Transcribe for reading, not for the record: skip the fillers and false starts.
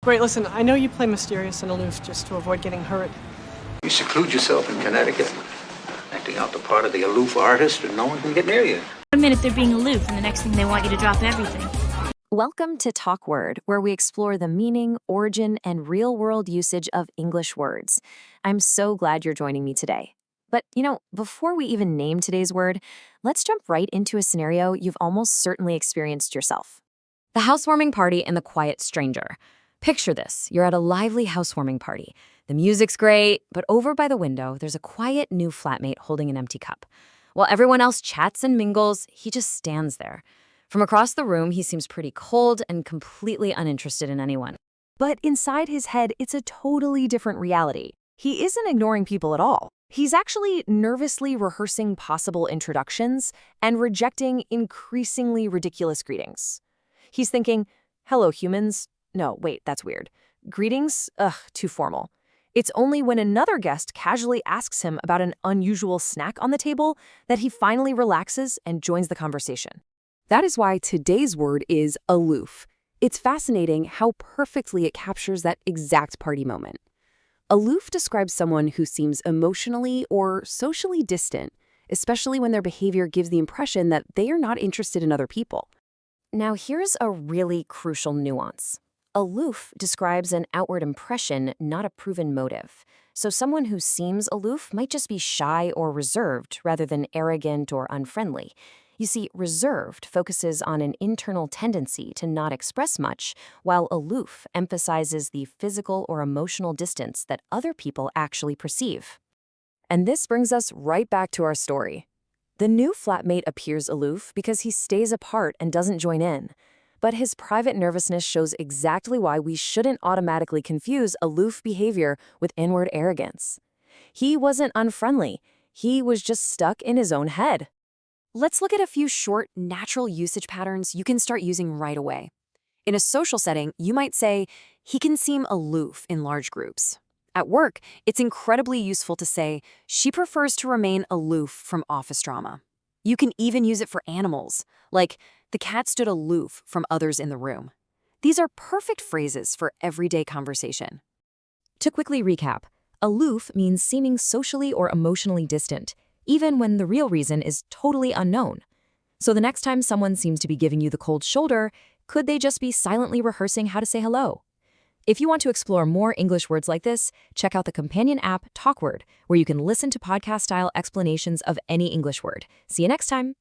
Great, listen, I know you play mysterious and aloof just to avoid getting hurt. You seclude yourself in Connecticut, acting out the part of the aloof artist, and no one can get near you. One minute they're being aloof, and the next thing they want you to drop everything. Welcome to Talk Word, where we explore the meaning, origin, and real-world usage of English words. I'm so glad you're joining me today. But, before we even name today's word, let's jump right into a scenario you've almost certainly experienced yourself. The housewarming party and the quiet stranger. Picture this. You're at a lively housewarming party. The music's great, but over by the window, there's a quiet new flatmate holding an empty cup. While everyone else chats and mingles, he just stands there. From across the room, he seems pretty cold and completely uninterested in anyone. But inside his head, it's a totally different reality. He isn't ignoring people at all. He's actually nervously rehearsing possible introductions and rejecting increasingly ridiculous greetings. He's thinking, "Hello, humans." No, wait, that's weird. Greetings? Ugh, too formal. It's only when another guest casually asks him about an unusual snack on the table that he finally relaxes and joins the conversation. That is why today's word is aloof. It's fascinating how perfectly it captures that exact party moment. Aloof describes someone who seems emotionally or socially distant, especially when their behavior gives the impression that they are not interested in other people. Now, here's a really crucial nuance. Aloof describes an outward impression, not a proven motive. So someone who seems aloof might just be shy or reserved rather than arrogant or unfriendly. You see, reserved focuses on an internal tendency to not express much, while aloof emphasizes the physical or emotional distance that other people actually perceive. And this brings us right back to our story. The new flatmate appears aloof because he stays apart and doesn't join in. But his private nervousness shows exactly why we shouldn't automatically confuse aloof behavior with inward arrogance. He wasn't unfriendly. He was just stuck in his own head. Let's look at a few short, natural usage patterns you can start using right away. In a social setting, you might say, "He can seem aloof in large groups." At work, it's incredibly useful to say, "She prefers to remain aloof from office drama." You can even use it for animals, like, "The cat stood aloof from others in the room." These are perfect phrases for everyday conversation. To quickly recap, aloof means seeming socially or emotionally distant, even when the real reason is totally unknown. So the next time someone seems to be giving you the cold shoulder, could they just be silently rehearsing how to say hello? If you want to explore more English words like this, check out the companion app Talk Word, where you can listen to podcast-style explanations of any English word. See you next time.